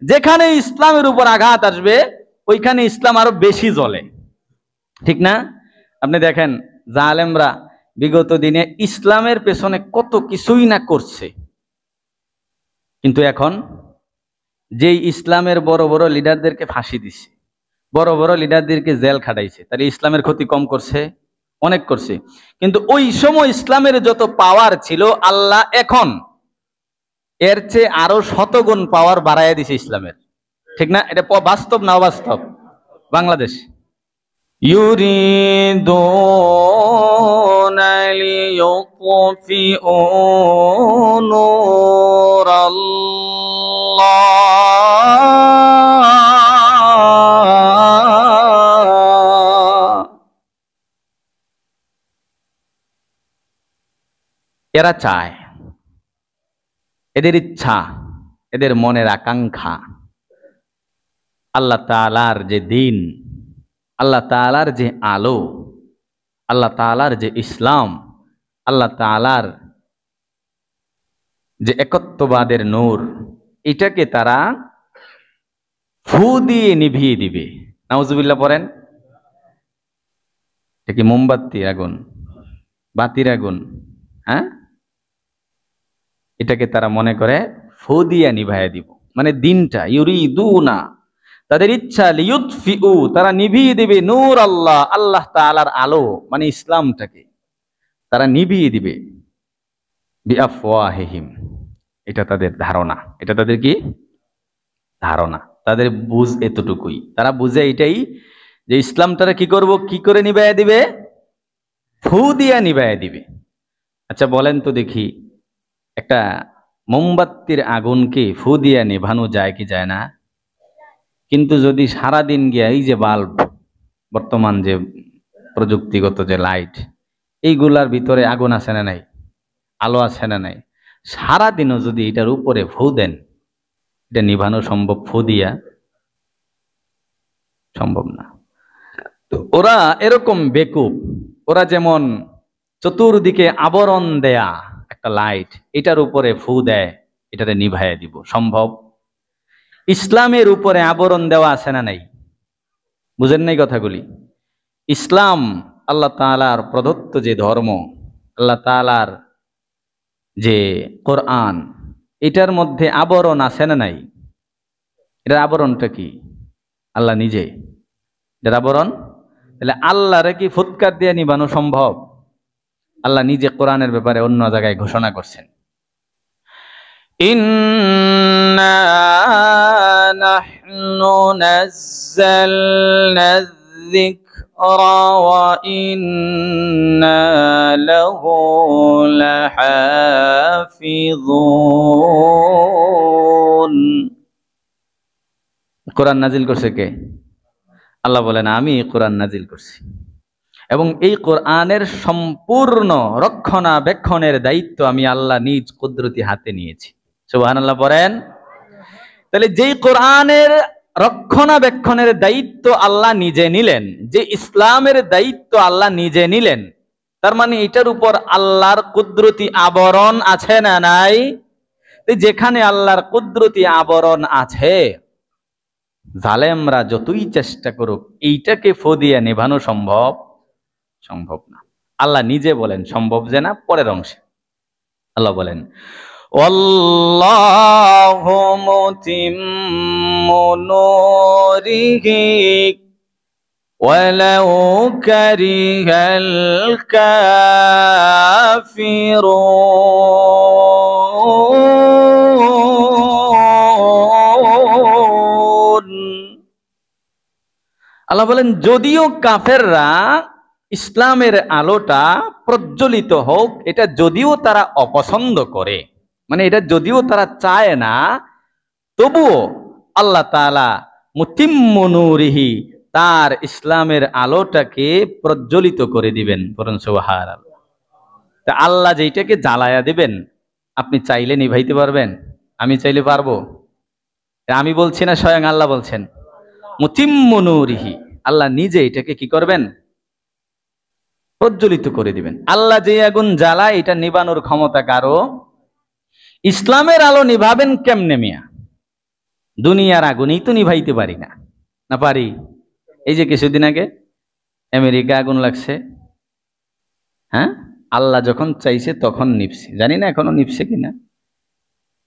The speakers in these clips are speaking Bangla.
যেখানে ইসলামের উপর আঘাত আসবে ওইখানে ইসলাম আরো বেশি জ্বলে, ঠিক না? আপনি দেখেন জালেমরা বিগত দিনে ইসলামের পেছনে কত কিছুই না করছে, কিন্তু এখন যেই ইসলামের বড় বড় লিডারদেরকে ফাঁসি দিছে, বড় বড় লিডারদেরকে জেল খাটাইছে, তাহলে ইসলামের ক্ষতি কম করছে? অনেক করছে। কিন্তু ওই সময় ইসলামের যত পাওয়ার ছিল আল্লাহ এখন এর চেয়ে আরো শতগুণ পাওয়ার বাড়াইয়া দিছে ইসলামের, ঠিক না? এটা বাস্তব না অবাস্তব? বাংলাদেশ ইউরিদুনা লিইউতফিউ নূরাল্লাহ, এরা চায়, এদের ইচ্ছা, এদের মনের আকাঙ্ক্ষা আল্লাহ তাআলার যে দিন, আল্লাহ তাআলার যে আলো, আল্লাহ তাআলার যে ইসলাম, আল্লাহ তাআলার যে একত্ববাদের নূর, এটাকে তারা ফু দিয়ে নিভিয়ে দিবে। নাউজুবিল্লাহ পড়েন। এটা কি মোমবাতির আগুন, বাতির আগুন? হ্যাঁ, এটাকে তারা মনে করে ফু দিয়ে নিভাইয়া দিব, মানে দিনটা ইউরিদুনা, তাদের ইচ্ছা, লিইউতফিউ, তারা নিভিয়ে দিবে নূর আল্লাহ, আল্লাহ তাআলার আলো মানে ইসলামটাকে তারা নিভিয়ে দিবে বিআফওয়াহিহিম, এটা তাদের ধারণা, এটা তাদের কি ধারণা, তাদের বুঝ এতটুকুই, তারা বুঝে এটাই যে ইসলামটারা কি করব, কি করে নিভাইয়া দিবে? ফু দিয়া নিভাইয়া দিবে। আচ্ছা বলেন তো দেখি, একটা মোমবাতির আগুনকে ফু দিয়া নেভানো যায় কি যায় না? কিন্তু যদি সারা দিন গিয়া এই যে বাল্ব, বর্তমান যে প্রযুক্তিগত যে লাইট, এইগুলার ভিতরে আগুন আছে না নাই, আলো আছে না নাই, সারাদিনও যদি এটার উপরে ফু দেন, এটা নিভানো সম্ভব ফু দিয়া? সম্ভব না। তো ওরা এরকম বেকুব, ওরা যেমন চতুর্দিকে আবরণ দেয়া একটা লাইট, এটার উপরে ফু দেয়, এটাতে নিভাইয়া দিব, সম্ভব? ইসলামের উপরে আবরণ দেওয়া আছে না নাই? বুঝেন নাই কথাগুলি? ইসলাম আল্লাহ তাআলার প্রদত্ত যে ধর্ম, আল্লাহ তাআলার যে কোরআন, এটার মধ্যে আবরণ আছে না নাই? এটার আবরণটা কি? আল্লাহ নিজে এটার আবরণ। তাহলে আল্লাহরে কি ফুৎকার দিয়ে নিবানো সম্ভব? আল্লাহ নিজে কোরআনের ব্যাপারে অন্য জায়গায় ঘোষণা করছেন, ইন্না নাহনু নাযালনা যিকরা ওয়া ইন্না লাহু লাহাফিযুন। কোরআন নাজিল করছে কে? আল্লাহ বলেন আমি কোরআন নাজিল করছি, এবং এই কোরআনের সম্পূর্ণ রক্ষণাবেক্ষণের দায়িত্ব আমি আল্লাহ নিজ কুদরতি হাতে নিয়েছি। সুবহানাল্লাহ পড়েন। তাহলে যেই কোরআনের রক্ষণাবেক্ষণের দায়িত্ব আল্লাহ নিজে নিলেন, যে ইসলামের দায়িত্ব আল্লাহ নিজে নিলেন, তার মানে এটার উপর আল্লাহর কুদরতি আবরণ আছে না নাই? যেখানে আল্লাহর কুদরতি আবরণ আছে, জালেমরা যতই চেষ্টা করুক এইটাকে ফু দিয়ে নেভানো সম্ভব? সম্ভব না। আল্লাহ নিজে বলেন সম্ভব যে না। পরের অংশে আল্লাহ বলেন, আল্লাহু মুতিম্মু নূরিহি ওয়ালাউ কারিহাল কাফিরুন। আল্লাহ বলেন যদিও কাফেররা ইসলামের আলোটা প্রজ্বলিত হোক, এটা যদিও তারা অপছন্দ করে, মানে এটা যদিও তারা চায় না, তবুও আল্লাহ তাআলা মুতিম্মু নূরিহি, তার ইসলামের আলোটাকে প্রজ্বলিত করে দিবেন। বলেন সুবহানাল্লাহ। তা আল্লাহ যেটাকে জ্বালায়া দিবেন, আপনি চাইলে নিভাইতে পারবেন? আমি চাইলে পারবো? আমি বলছি না, স্বয়ং আল্লাহ বলছেন মুতিম্মু নূরিহি, আল্লাহ নিজে এটাকে কি করবেন? প্রজ্বলিত করে দিবেন। আল্লাহ যে আগুন জ্বালায় এটা নিবানোর ক্ষমতা কারো? ইসলামের আলো নিভাবেন কেমনে মিয়া? দুনিয়ার আগুনেই তো নিভাইতে পারি না, না পারি? এই যে কিছুদিন আগে আমেরিকা আগুন লাগছে, হ্যাঁ, আল্লাহ যখন চাইছে তখন নিভছে, জানি না এখনো নিভছে কিনা,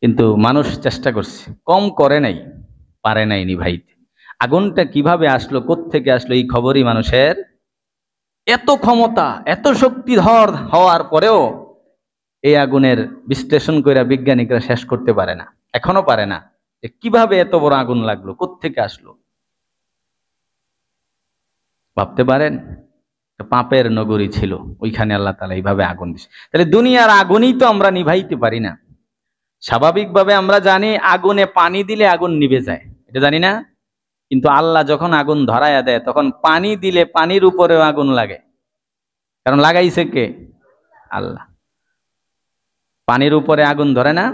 কিন্তু মানুষ চেষ্টা করছে, কম করে নাই, পারে নাই নিভাইতে। আগুনটা কিভাবে আসলো, কোত্থেকে আসলো, এই খবরই মানুষের, এত ক্ষমতা এত শক্তিধর হওয়ার পরেও এই আগুনের বিশ্লেষণ করে বিজ্ঞানিকরা শেষ করতে পারে না, এখনো পারে না যে কিভাবে এত বড় আগুন লাগলো, কোত্থেকে আসলো। ভাবতে পারেন? পাপের নগরী ছিল, ওইখানে আল্লাহ তাআলা এইভাবে আগুন দিছে। তাহলে দুনিয়ার আগুনই তো আমরা নিভাইতে পারি না। স্বাভাবিকভাবে আমরা জানি আগুনে পানি দিলে আগুন নিভে যায়, এটা জানি না? কিন্তু আল্লাহ যখন আগুন ধরায়া দেয় তখন পানি দিলে পানির উপরেও আগুন লাগে, কারণ লাগাইছে কে? আল্লাহ। পানির উপরে আগুন ধরে না?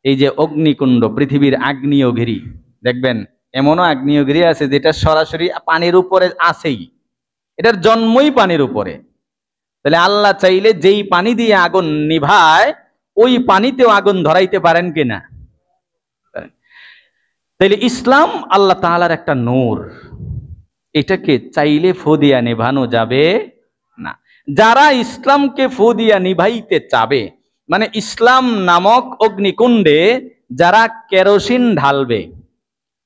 এই যে অগ্নিকুণ্ড, পৃথিবীর আগ্নেয়গিরি, দেখবেন এমনও আগ্নেয়গিরি আছে যেটা সরাসরি পানির উপরে আছেই, এটার জন্মই পানির উপরে। তাহলে আল্লাহ চাইলে যেই পানি দিয়ে আগুন নিভায় ওই পানিতেও আগুন ধরাইতে পারেন কিনা? তাইলে ইসলাম আল্লাহ তাআলার একটা নূর, এটাকে চাইলে ফু দিয়া নিভানো যাবে না। যারা ইসলামকে ফু দিয়া নিভাইতে চাবে, মানে ইসলাম নামক অগ্নিকুণ্ডে যারা কেরোসিন ঢালবে,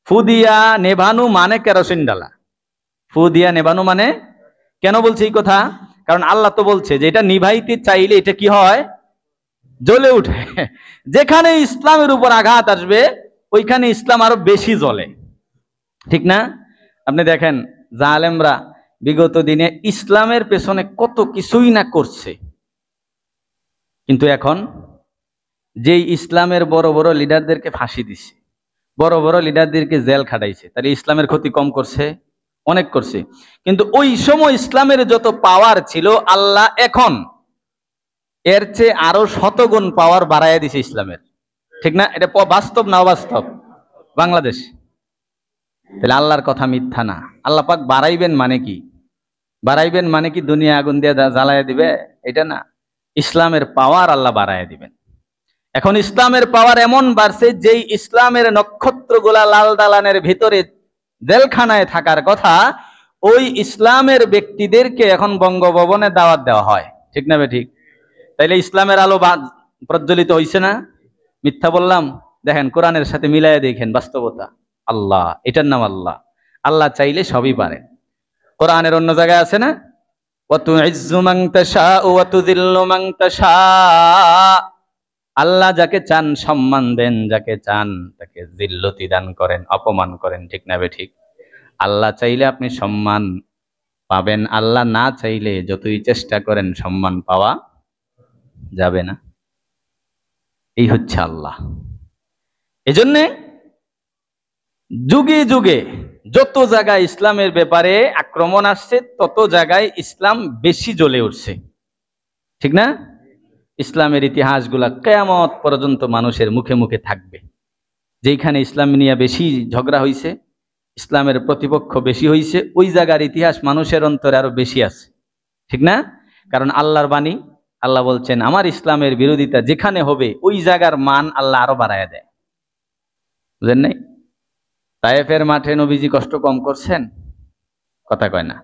ফু দিয়া নেভানো মানে কেরোসিন ঢালা, ফু দিয়া নেভানো মানে, কেন বলছে এই কথা? কারণ আল্লাহ তো বলছে যে এটা নিভাইতে চাইলে এটা কি হয়? জ্বলে উঠে। যেখানে ইসলামের উপর আঘাত আসবে ওইখানে ইসলাম আরো বেশি জ্বলে, ঠিক না? আপনি দেখেন জালেমরা বিগত দিনে ইসলামের পেছনে কত কিছুই না করছে, কিন্তু এখন যেই ইসলামের বড় বড় লিডারদেরকে ফাঁসি দিছে, বড় বড় লিডারদেরকে জেল খাটাইছে, তাহলে ইসলামের ক্ষতি কম করছে? অনেক করছে। কিন্তু ওই সময় ইসলামের যত পাওয়ার ছিল আল্লাহ এখন এর চেয়ে আরো শতগুণ পাওয়ার বাড়াইয়া দিছে ইসলামের, ঠিক না? এটা বাস্তব না অবাস্তব? বাংলাদেশ, তাহলে আল্লাহর কথা মিথ্যা না। আল্লাহ পাক বাড়াইবেন মানে কি? বাড়াইবেন মানে কি দুনিয়া আগুন দিয়ে জ্বালাইয়া দিবে? এটা না, ইসলামের পাওয়ার আল্লাহ বাড়াইয়া দিবেন। এখন ইসলামের পাওয়ার এমন বাড়ছে যেই ইসলামের নক্ষত্রগুলা লাল দালানের ভিতরে জেলখানায় থাকার কথা, ওই ইসলামের ব্যক্তিদেরকে এখন বঙ্গভবনে দাওয়াত দেওয়া হয়, ঠিক না? ঠিক। তাইলে ইসলামের আলো প্রজ্বলিত হইছে না? মিথ্যা বললাম? দেখেন কোরআনের সাথে মিলাইয়া দেখেন বাস্তবতা। আল্লাহ, এটার নাম আল্লাহ। আল্লাহ চাইলে সবই পারে। কোরআনের অন্য জায়গায় আছে না, ওয়াতুইজ্জু মান তাশাউ ওয়া তুযিল্লু মান তাশা, আল্লাহ যাকে চান সম্মান দেন, যাকে চান তাকে জিল্লতি দান করেন, অপমান করেন, ঠিক না? ঠিক। আল্লাহ চাইলে আপনি সম্মান পাবেন, আল্লাহ না চাইলে যতই চেষ্টা করেন সম্মান পাওয়া যাবে না। এই হচ্ছে আল্লাহ। এজন্যে যুগে যুগে যত জায়গায় ইসলামের ব্যাপারে আক্রমণ আসছে তত জায়গায় ইসলাম বেশি জ্বলে উঠছে, ঠিক না? ইসলামের ইতিহাসগুলা কিয়ামত পর্যন্ত মানুষের মুখে মুখে থাকবে। যেখানে ইসলাম নিয়ে বেশি ঝগড়া হইছে, ইসলামের প্রতিপক্ষ বেশি হইছে, ওই জায়গার ইতিহাস মানুষের অন্তরে আরো বেশি আছে, ঠিক না? কারণ আল্লাহর বাণী, আল্লাহ বলছেন আমার ইসলামের বিরোধিতা যেখানে হবে ওই জায়গার মান আল্লাহ আরো বাড়ায় দেয়। বুঝেন নাই? তায়েফের মাঠে নবীজি কষ্ট কম করছেন? কথা কয় না।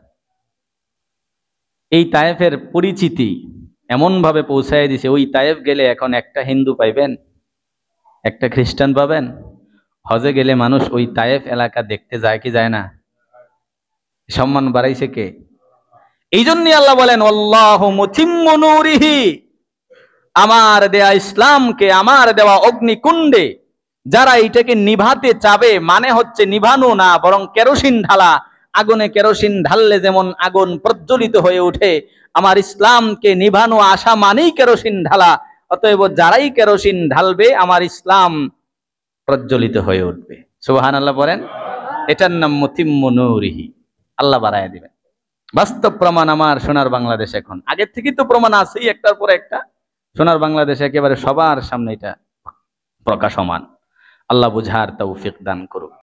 এই তায়েফের পরিচিতি এমন ভাবে পৌঁছায় দিছে, ওই তায়েফ গেলে এখন একটা হিন্দু পাইবেন, একটা খ্রিস্টান পাবেন। হজে গেলে মানুষ ওই তায়েফ এলাকা দেখতে যায় কি যায় না? সম্মান বাড়াইছে কে? এই জন্যই আল্লাহ বলেন আল্লাহু মুতিম্মু নূরিহি, আমার দেয়া ইসলামকে, আমার দেওয়া অগ্নিকুণ্ডে যারা এটাকে নিভাতে চাবে, মানে হচ্ছে নিভানো না বরং কেরোসিন ঢালা। আগুনে কেরোসিন ঢাললে যেমন আগুন প্রজ্বলিত হয়ে ওঠে, আমার ইসলামকে নিভানো আসা মানেই কেরোসিন ঢালা। অতএব যারাই কেরোসিন ঢালবে আমার ইসলাম প্রজ্বলিত হয়ে উঠবে। সুবহানাল্লাহ বলেন। এটার নাম মুতিম্মু নূরিহি, আল্লাহ বাড়ায় দিবেন। বাস্তব প্রমাণ আমার সোনার বাংলাদেশ, এখন আগের থেকেই তো প্রমাণ আছেই একটার পর একটা। সোনার বাংলাদেশ একেবারে সবার সামনে এটা প্রকাশমান। আল্লাহ বুঝার তৌফিক দান করুক।